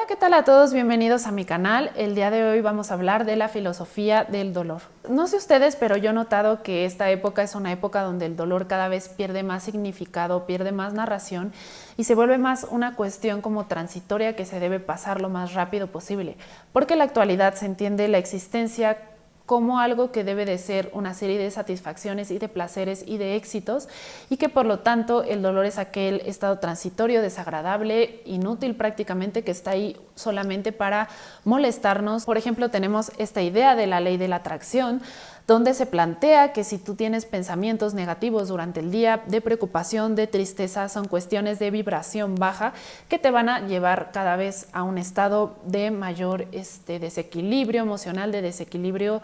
Hola, ¿qué tal a todos? Bienvenidos a mi canal. El día de hoy vamos a hablar de la filosofía del dolor. No sé ustedes, pero yo he notado que esta época es una época donde el dolor cada vez pierde más significado, pierde más narración y se vuelve más una cuestión como transitoria que se debe pasar lo más rápido posible, porque en la actualidad se entiende la existencia como algo que debe de ser una serie de satisfacciones y de placeres y de éxitos, y que por lo tanto el dolor es aquel estado transitorio, desagradable, inútil prácticamente, que está ahí solamente para molestarnos. Por ejemplo, tenemos esta idea de la ley de la atracción, donde se plantea que si tú tienes pensamientos negativos durante el día, de preocupación, de tristeza, son cuestiones de vibración baja que te van a llevar cada vez a un estado de mayor desequilibrio emocional, de desequilibrio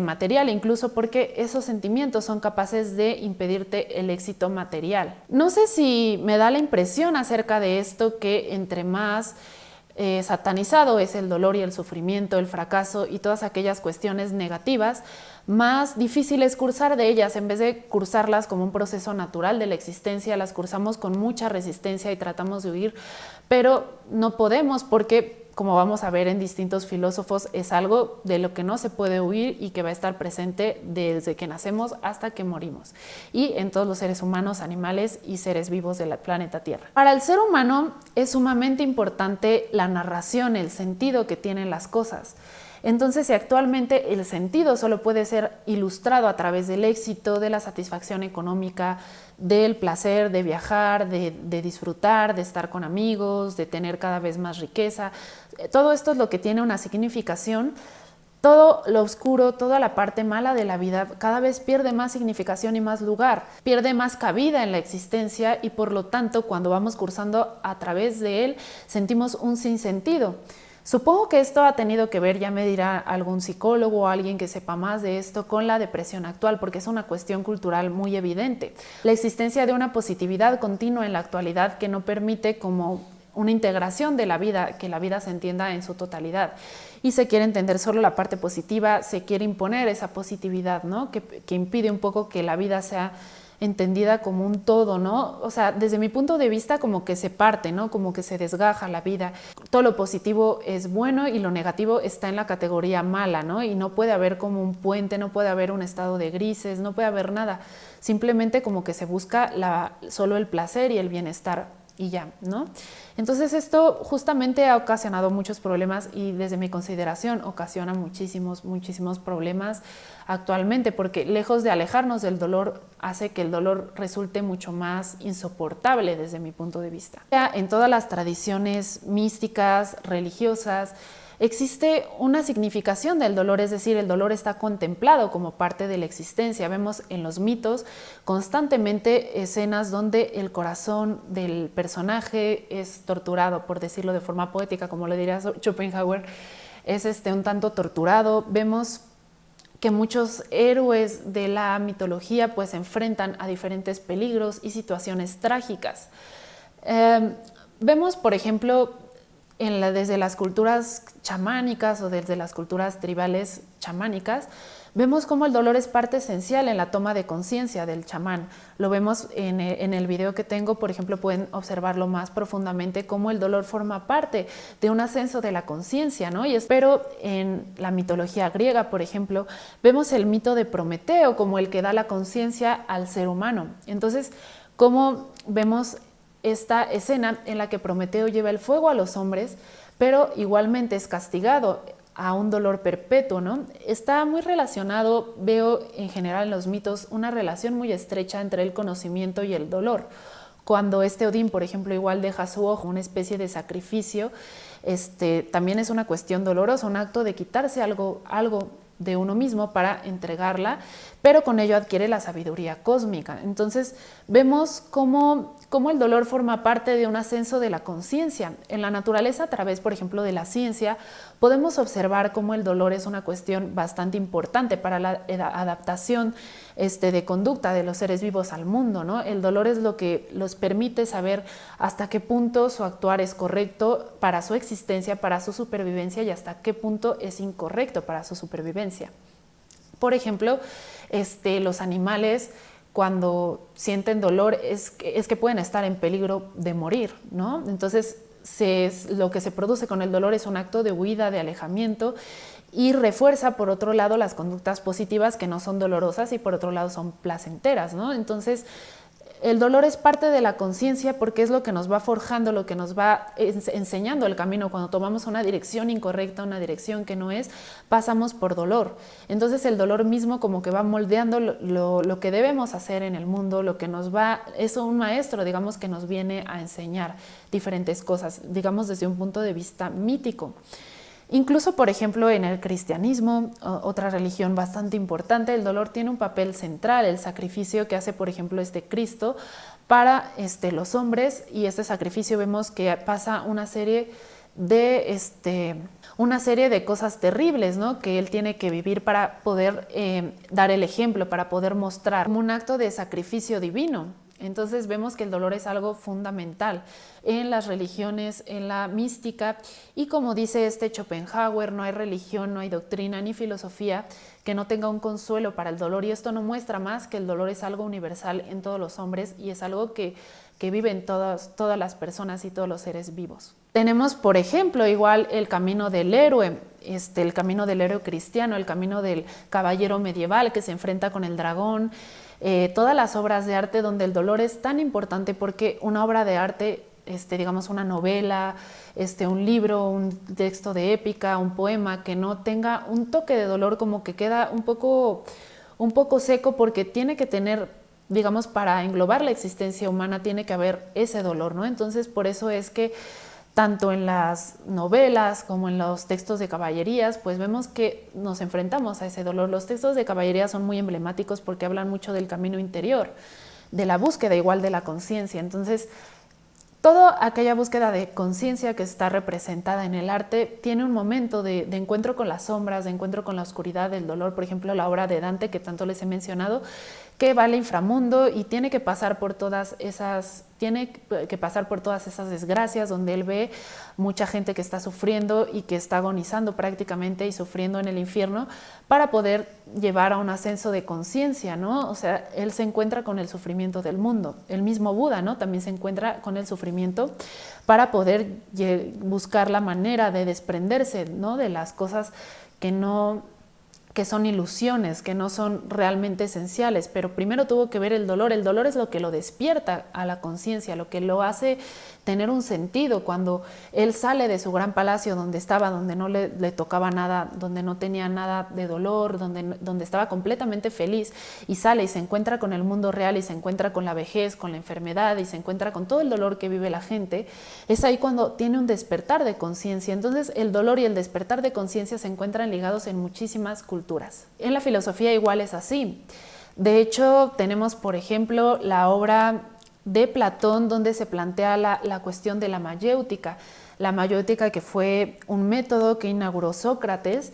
material, incluso porque esos sentimientos son capaces de impedirte el éxito material. No sé si me da la impresión acerca de esto que entre más satanizado es el dolor y el sufrimiento, el fracaso y todas aquellas cuestiones negativas, más difícil es cursar de ellas. En vez de cursarlas como un proceso natural de la existencia, las cursamos con mucha resistencia y tratamos de huir, pero no podemos porque, como vamos a ver en distintos filósofos, es algo de lo que no se puede huir y que va a estar presente desde que nacemos hasta que morimos, y en todos los seres humanos, animales y seres vivos del planeta Tierra. Para el ser humano es sumamente importante la narración, el sentido que tienen las cosas. Entonces, si actualmente el sentido solo puede ser ilustrado a través del éxito, de la satisfacción económica, del placer de viajar, de disfrutar, de estar con amigos, de tener cada vez más riqueza, todo esto es lo que tiene una significación. Todo lo oscuro, toda la parte mala de la vida cada vez pierde más significación y más lugar, pierde más cabida en la existencia, y por lo tanto cuando vamos cursando a través de él sentimos un sinsentido. Supongo que esto ha tenido que ver, ya me dirá algún psicólogo o alguien que sepa más de esto, con la depresión actual, porque es una cuestión cultural muy evidente. La existencia de una positividad continua en la actualidad que no permite como una integración de la vida, que la vida se entienda en su totalidad. Y se quiere entender solo la parte positiva, se quiere imponer esa positividad, ¿no? que impide un poco que la vida sea entendida como un todo, ¿no? O sea, desde mi punto de vista como que se parte, ¿no? Como que se desgaja la vida. Todo lo positivo es bueno y lo negativo está en la categoría mala, ¿no? Y no puede haber como un puente, no puede haber un estado de grises, no puede haber nada. Simplemente como que se busca solo el placer y el bienestar y ya, ¿no? Entonces esto justamente ha ocasionado muchos problemas, y desde mi consideración ocasiona muchísimos problemas actualmente, porque lejos de alejarnos del dolor, hace que el dolor resulte mucho más insoportable desde mi punto de vista. En todas las tradiciones místicas, religiosas, existe una significación del dolor, es decir, el dolor está contemplado como parte de la existencia. Vemos en los mitos constantemente escenas donde el corazón del personaje es torturado, por decirlo de forma poética, como le diría Schopenhauer, es un tanto torturado. Vemos que muchos héroes de la mitología pues se enfrentan a diferentes peligros y situaciones trágicas. Vemos, por ejemplo, desde las culturas chamánicas o desde las culturas tribales chamánicas, vemos cómo el dolor es parte esencial en la toma de conciencia del chamán. Lo vemos en el video que tengo, por ejemplo, pueden observarlo más profundamente, cómo el dolor forma parte de un ascenso de la conciencia, ¿no? Pero en la mitología griega, por ejemplo, vemos el mito de Prometeo como el que da la conciencia al ser humano. Entonces, ¿cómo vemos esta escena en la que Prometeo lleva el fuego a los hombres, pero igualmente es castigado a un dolor perpetuo, ¿no? Está muy relacionado, veo en general en los mitos, una relación muy estrecha entre el conocimiento y el dolor. Cuando Odín, por ejemplo, igual deja su ojo, una especie de sacrificio, también es una cuestión dolorosa, un acto de quitarse algo de uno mismo para entregarla, pero con ello adquiere la sabiduría cósmica. Entonces vemos cómo el dolor forma parte de un ascenso de la conciencia. En la naturaleza, a través, por ejemplo, de la ciencia, podemos observar cómo el dolor es una cuestión bastante importante para la adaptación de conducta de los seres vivos al mundo, ¿no? El dolor es lo que los permite saber hasta qué punto su actuar es correcto para su existencia, para su supervivencia, y hasta qué punto es incorrecto para su supervivencia. Por ejemplo, los animales, cuando sienten dolor, es que pueden estar en peligro de morir, ¿no? Entonces lo que se produce con el dolor es un acto de huida, de alejamiento, y refuerza por otro lado las conductas positivas que no son dolorosas y por otro lado son placenteras, ¿no? Entonces, el dolor es parte de la conciencia porque es lo que nos va forjando, lo que nos va enseñando el camino. Cuando tomamos una dirección incorrecta, una dirección que no es, pasamos por dolor. Entonces el dolor mismo como que va moldeando lo que debemos hacer en el mundo, lo que nos va, es un maestro, digamos, que nos viene a enseñar diferentes cosas, digamos desde un punto de vista mítico. Incluso, por ejemplo, en el cristianismo, otra religión bastante importante, el dolor tiene un papel central, el sacrificio que hace, por ejemplo, Cristo para los hombres, y este sacrificio vemos que pasa una serie de cosas terribles, ¿no? Que él tiene que vivir para poder dar el ejemplo, para poder mostrar como un acto de sacrificio divino. Entonces vemos que el dolor es algo fundamental en las religiones, en la mística, y como dice Schopenhauer, no hay religión, no hay doctrina ni filosofía que no tenga un consuelo para el dolor, y esto no muestra más que el dolor es algo universal en todos los hombres y es algo que viven todas las personas y todos los seres vivos. Tenemos, por ejemplo, igual el camino del héroe, el camino del héroe cristiano, el camino del caballero medieval que se enfrenta con el dragón, todas las obras de arte donde el dolor es tan importante, porque una obra de arte, digamos una novela, un libro, un texto de épica, un poema que no tenga un toque de dolor, como que queda un poco seco, porque tiene que tener, digamos, para englobar la existencia humana tiene que haber ese dolor, ¿no? Entonces por eso es que tanto en las novelas como en los textos de caballerías, pues vemos que nos enfrentamos a ese dolor. Los textos de caballería son muy emblemáticos porque hablan mucho del camino interior, de la búsqueda igual de la conciencia. Entonces, toda aquella búsqueda de conciencia que está representada en el arte tiene un momento de encuentro con las sombras, de encuentro con la oscuridad del dolor. Por ejemplo, la obra de Dante, que tanto les he mencionado, que va al inframundo y tiene que pasar por todas esas desgracias, donde él ve mucha gente que está sufriendo y que está agonizando prácticamente y sufriendo en el infierno, para poder llevar a un ascenso de conciencia, ¿no? O sea, él se encuentra con el sufrimiento del mundo. El mismo Buda, ¿no? También se encuentra con el sufrimiento para poder buscar la manera de desprenderse, ¿no? De las cosas que son ilusiones, que no son realmente esenciales, pero primero tuvo que ver el dolor. El dolor es lo que lo despierta a la conciencia, lo que lo hace tener un sentido. Cuando él sale de su gran palacio donde estaba, donde no le tocaba nada, donde no tenía nada de dolor, donde estaba completamente feliz, y sale y se encuentra con el mundo real y se encuentra con la vejez, con la enfermedad y se encuentra con todo el dolor que vive la gente, es ahí cuando tiene un despertar de conciencia. Entonces el dolor y el despertar de conciencia se encuentran ligados en muchísimas culturas. En la filosofía igual es así. De hecho, tenemos, por ejemplo, la obra de Platón, donde se plantea la cuestión de la mayéutica. La mayéutica, que fue un método que inauguró Sócrates,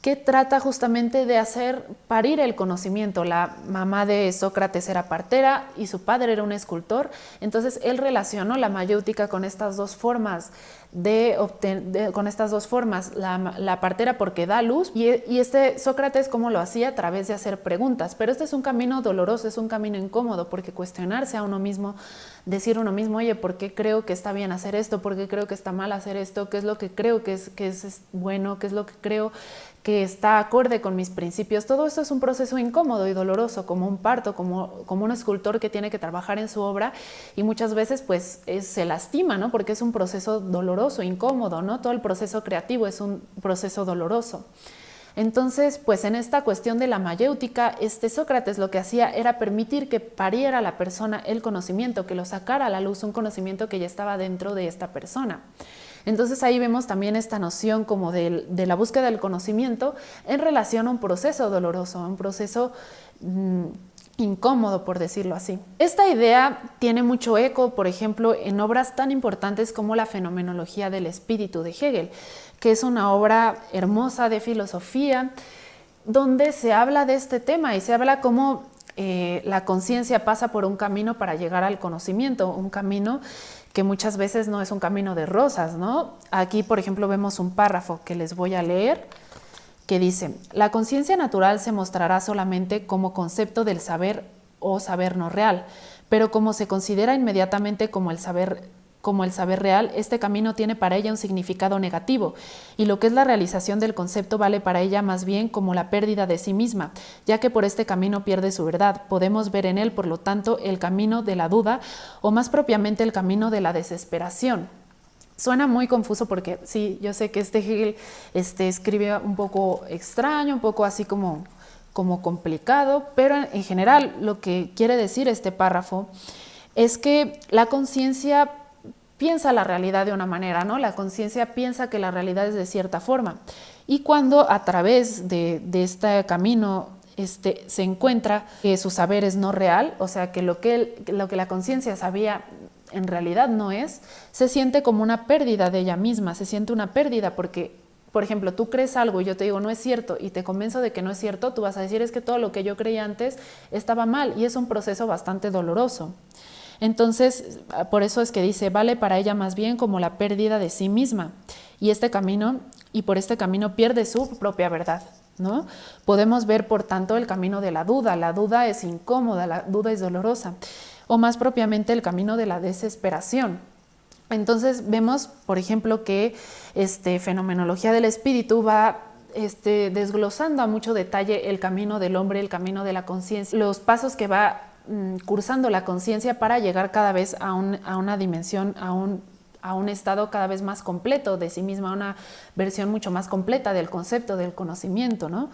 que trata justamente de hacer parir el conocimiento. La mamá de Sócrates era partera y su padre era un escultor. Entonces él relacionó la mayéutica con estas dos formas la partera porque da luz, y Sócrates cómo lo hacía, a través de hacer preguntas. Pero este es un camino doloroso, es un camino incómodo, porque cuestionarse a uno mismo, decir uno mismo, oye, ¿por qué creo que está bien hacer esto? ¿Por qué creo que está mal hacer esto? ¿Qué es lo que creo que es bueno? ¿Qué es lo que creo que está acorde con mis principios? Todo esto es un proceso incómodo y doloroso, como un parto, como un escultor que tiene que trabajar en su obra, y muchas veces pues se lastima, ¿no? Porque es un proceso doloroso, incómodo, ¿no? Todo el proceso creativo es un proceso doloroso. Entonces, pues en esta cuestión de la mayéutica, Sócrates lo que hacía era permitir que pariera la persona el conocimiento, que lo sacara a la luz, un conocimiento que ya estaba dentro de esta persona. Entonces ahí vemos también esta noción como de la búsqueda del conocimiento en relación a un proceso doloroso, un proceso incómodo, por decirlo así. Esta idea tiene mucho eco, por ejemplo, en obras tan importantes como la Fenomenología del Espíritu de Hegel, que es una obra hermosa de filosofía, donde se habla de este tema y se habla cómo la conciencia pasa por un camino para llegar al conocimiento, un camino que muchas veces no es un camino de rosas, ¿no? Aquí, por ejemplo, vemos un párrafo que les voy a leer, que dice: la conciencia natural se mostrará solamente como concepto del saber o saber no real, pero como se considera inmediatamente como el saber como el saber real, este camino tiene para ella un significado negativo, y lo que es la realización del concepto vale para ella más bien como la pérdida de sí misma, ya que por este camino pierde su verdad. Podemos ver en él, por lo tanto, el camino de la duda, o más propiamente el camino de la desesperación. Suena muy confuso porque sí, yo sé que Hegel escribe un poco extraño, un poco así como complicado, pero en general lo que quiere decir este párrafo es que la conciencia piensa la realidad de una manera, ¿no? La conciencia piensa que la realidad es de cierta forma. Y cuando a través de este camino se encuentra que su saber es no real, o sea, que lo que la conciencia sabía en realidad no es, se siente como una pérdida de ella misma, se siente una pérdida porque, por ejemplo, tú crees algo y yo te digo no es cierto y te convenzo de que no es cierto, tú vas a decir es que todo lo que yo creía antes estaba mal, y es un proceso bastante doloroso. Entonces, por eso es que dice, vale para ella más bien como la pérdida de sí misma, y por este camino pierde su propia verdad, ¿no? Podemos ver, por tanto, el camino de la duda es incómoda, la duda es dolorosa, o más propiamente el camino de la desesperación. Entonces vemos, por ejemplo, que Fenomenología del Espíritu va desglosando a mucho detalle el camino del hombre, el camino de la conciencia, los pasos que va cursando la conciencia para llegar cada vez a una dimensión, a un estado cada vez más completo de sí misma, a una versión mucho más completa del concepto, del conocimiento, ¿no?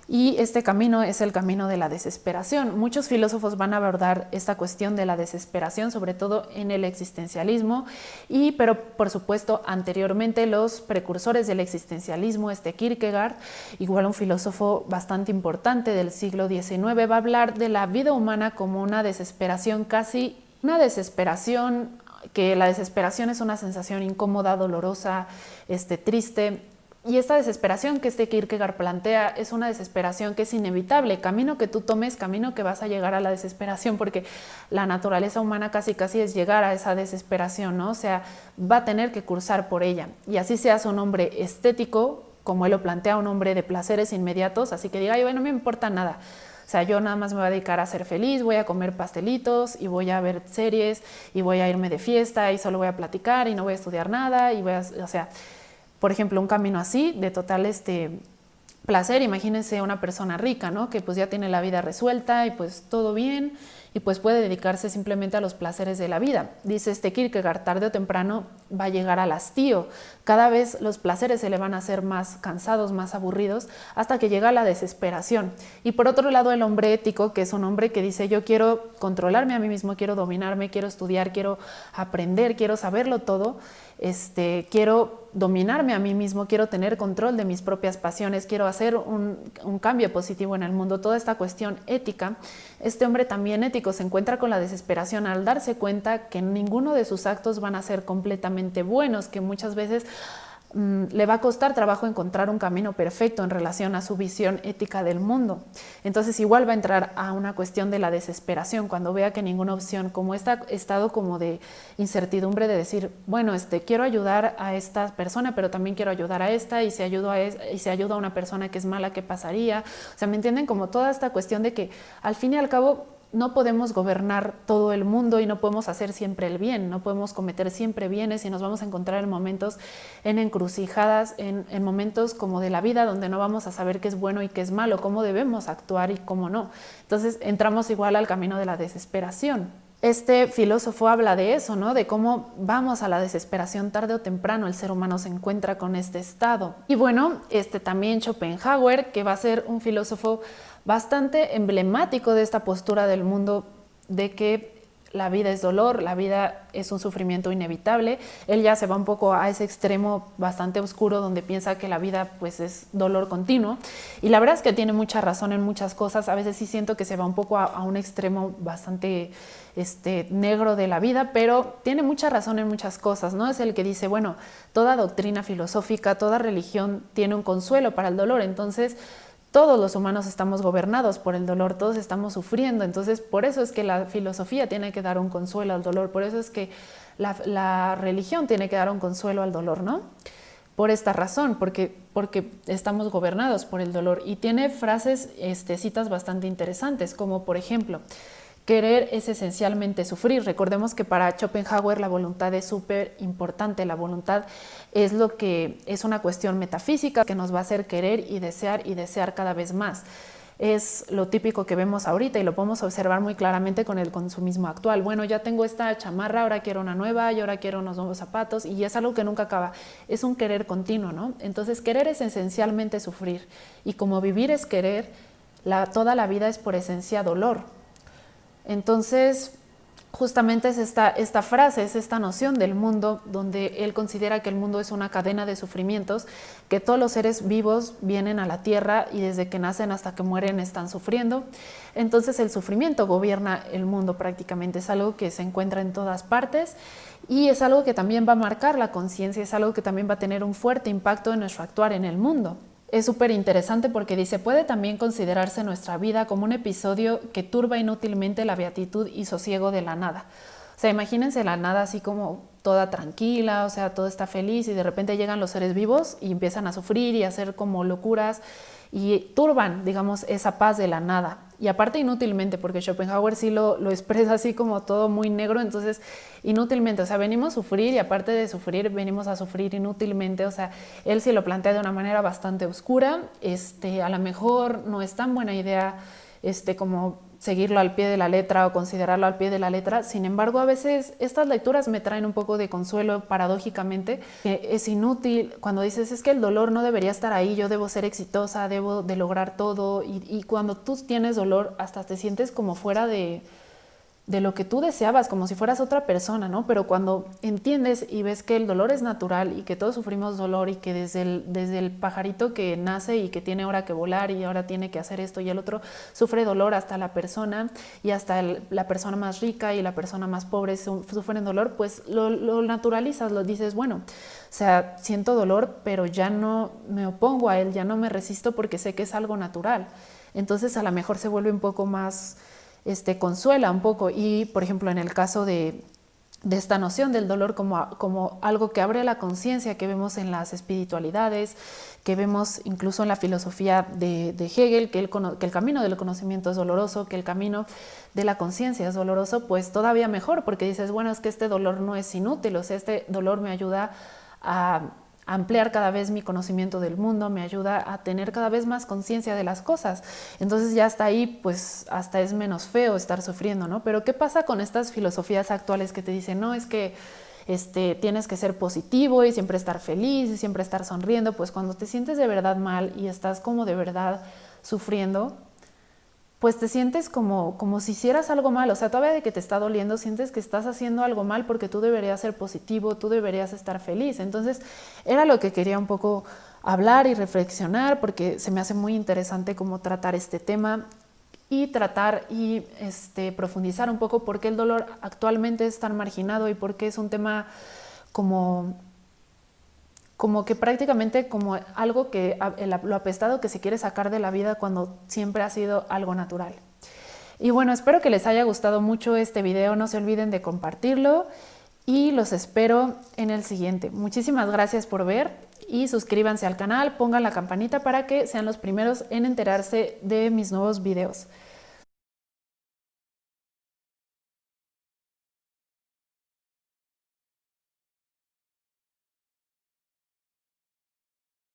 Y este camino es el camino de la desesperación. Muchos filósofos van a abordar esta cuestión de la desesperación, sobre todo en el existencialismo, pero por supuesto anteriormente los precursores del existencialismo, Kierkegaard, igual un filósofo bastante importante del siglo XIX, va a hablar de la vida humana como una desesperación, casi una desesperación, que la desesperación es una sensación incómoda, dolorosa, triste. Y esta desesperación que Kierkegaard plantea es una desesperación que es inevitable, camino que tú tomes, camino que vas a llegar a la desesperación, porque la naturaleza humana casi es llegar a esa desesperación, ¿no? O sea, va a tener que cursar por ella. Y así seas un hombre estético, como él lo plantea, un hombre de placeres inmediatos, así que diga, ay, bueno, no me importa nada. O sea, yo nada más me voy a dedicar a ser feliz, voy a comer pastelitos y voy a ver series y voy a irme de fiesta y solo voy a platicar y no voy a estudiar nada y o sea, por ejemplo, un camino así de total placer. Imagínense una persona rica, ¿no? Que pues ya tiene la vida resuelta y pues todo bien y pues puede dedicarse simplemente a los placeres de la vida. Dice Kierkegaard, tarde o temprano va a llegar al hastío. Cada vez los placeres se le van a hacer más cansados, más aburridos, hasta que llega la desesperación. Y por otro lado, el hombre ético, que es un hombre que dice, yo quiero controlarme a mí mismo, quiero dominarme, quiero estudiar, quiero aprender, quiero saberlo todo, quiero dominarme a mí mismo, quiero tener control de mis propias pasiones, quiero hacer un cambio positivo en el mundo. Toda esta cuestión ética, este hombre también ético se encuentra con la desesperación al darse cuenta que ninguno de sus actos van a ser completamente buenos, que muchas veces le va a costar trabajo encontrar un camino perfecto en relación a su visión ética del mundo. Entonces igual va a entrar a una cuestión de la desesperación cuando vea que ninguna opción, como este estado como de incertidumbre de decir, bueno, quiero ayudar a esta persona, pero también quiero ayudar a esta, y si ayudo a una persona que es mala, ¿qué pasaría? O sea, ¿me entienden? Como toda esta cuestión de que al fin y al cabo no podemos gobernar todo el mundo y no podemos hacer siempre el bien, no podemos cometer siempre bienes, y nos vamos a encontrar en momentos, en encrucijadas, en momentos como de la vida donde no vamos a saber qué es bueno y qué es malo, cómo debemos actuar y cómo no. Entonces entramos igual al camino de la desesperación. Este filósofo habla de eso, ¿no? De cómo vamos a la desesperación tarde o temprano, el ser humano se encuentra con este estado. Y bueno, también Schopenhauer, que va a ser un filósofo bastante emblemático de esta postura del mundo, de que la vida es dolor, la vida es un sufrimiento inevitable. Él ya se va un poco a ese extremo bastante oscuro donde piensa que la vida pues es dolor continuo, y la verdad es que tiene mucha razón en muchas cosas. A veces sí siento que se va un poco a un extremo bastante negro de la vida, pero tiene mucha razón en muchas cosas, ¿no? Es el que dice, bueno, toda doctrina filosófica, toda religión tiene un consuelo para el dolor. Entonces todos los humanos estamos gobernados por el dolor, todos estamos sufriendo. Entonces por eso es que la filosofía tiene que dar un consuelo al dolor, por eso es que la religión tiene que dar un consuelo al dolor, ¿no? Por esta razón, porque estamos gobernados por el dolor. Y tiene frases, citas bastante interesantes, como por ejemplo, Querer es esencialmente sufrir. Recordemos que para Schopenhauer la voluntad es súper importante. La voluntad es lo que es una cuestión metafísica que nos va a hacer querer y desear cada vez más. Es lo típico que vemos ahorita y lo podemos observar muy claramente con el consumismo actual. Bueno, ya tengo esta chamarra, ahora quiero una nueva y ahora quiero unos nuevos zapatos, y es algo que nunca acaba. Es un querer continuo, ¿no? Entonces, querer es esencialmente sufrir, y como vivir es querer, toda la vida es por esencia dolor. Entonces, justamente es esta frase, es esta noción del mundo, donde él considera que el mundo es una cadena de sufrimientos, que todos los seres vivos vienen a la tierra y desde que nacen hasta que mueren están sufriendo. Entonces el sufrimiento gobierna el mundo prácticamente, es algo que se encuentra en todas partes y es algo que también va a marcar la conciencia, es algo que también va a tener un fuerte impacto en nuestro actuar en el mundo. Es súper interesante porque dice, puede también considerarse nuestra vida como un episodio que turba inútilmente la beatitud y sosiego de la nada. O sea, imagínense la nada así como toda tranquila, o sea, todo está feliz y de repente llegan los seres vivos y empiezan a sufrir y a hacer como locuras y turban, digamos, esa paz de la nada. Y aparte inútilmente, porque Schopenhauer sí lo expresa así como todo muy negro, entonces inútilmente, o sea, venimos a sufrir y aparte de sufrir, venimos a sufrir inútilmente, o sea, él sí lo plantea de una manera bastante oscura, a lo mejor no es tan buena idea, como seguirlo al pie de la letra o considerarlo al pie de la letra. Sin embargo, a veces estas lecturas me traen un poco de consuelo paradójicamente, que es inútil cuando dices, es que el dolor no debería estar ahí, yo debo ser exitosa, debo de lograr todo, y cuando tú tienes dolor hasta te sientes como fuera de lo que tú deseabas, como si fueras otra persona, ¿no? Pero cuando entiendes y ves que el dolor es natural y que todos sufrimos dolor y que desde el pajarito que nace y que tiene ahora que volar y ahora tiene que hacer esto y el otro, sufre dolor hasta la persona y hasta la persona más rica y la persona más pobre sufren dolor, pues lo naturalizas, lo dices, bueno, o sea, siento dolor, pero ya no me opongo a él, ya no me resisto porque sé que es algo natural. Entonces a lo mejor se vuelve un poco más... consuela un poco. Y por ejemplo en el caso de esta noción del dolor como algo que abre la conciencia, que vemos en las espiritualidades, que vemos incluso en la filosofía de Hegel, que el camino del conocimiento es doloroso, que el camino de la conciencia es doloroso, pues todavía mejor, porque dices, bueno, es que este dolor no es inútil, o sea, este dolor me ayuda a ampliar cada vez mi conocimiento del mundo, me ayuda a tener cada vez más conciencia de las cosas. Entonces ya hasta ahí, pues hasta es menos feo estar sufriendo, ¿no? Pero ¿qué pasa con estas filosofías actuales que te dicen, no, es que tienes que ser positivo y siempre estar feliz y siempre estar sonriendo? Pues cuando te sientes de verdad mal y estás como de verdad sufriendo, pues te sientes como si hicieras algo mal, o sea, todavía de que te está doliendo, sientes que estás haciendo algo mal porque tú deberías ser positivo, tú deberías estar feliz. Entonces, era lo que quería un poco hablar y reflexionar, porque se me hace muy interesante cómo tratar este tema y tratar y profundizar un poco por qué el dolor actualmente es tan marginado y por qué es un tema como que prácticamente como algo que lo apestado que se quiere sacar de la vida cuando siempre ha sido algo natural. Y bueno, espero que les haya gustado mucho este video, no se olviden de compartirlo y los espero en el siguiente. Muchísimas gracias por ver y suscríbanse al canal, pongan la campanita para que sean los primeros en enterarse de mis nuevos videos.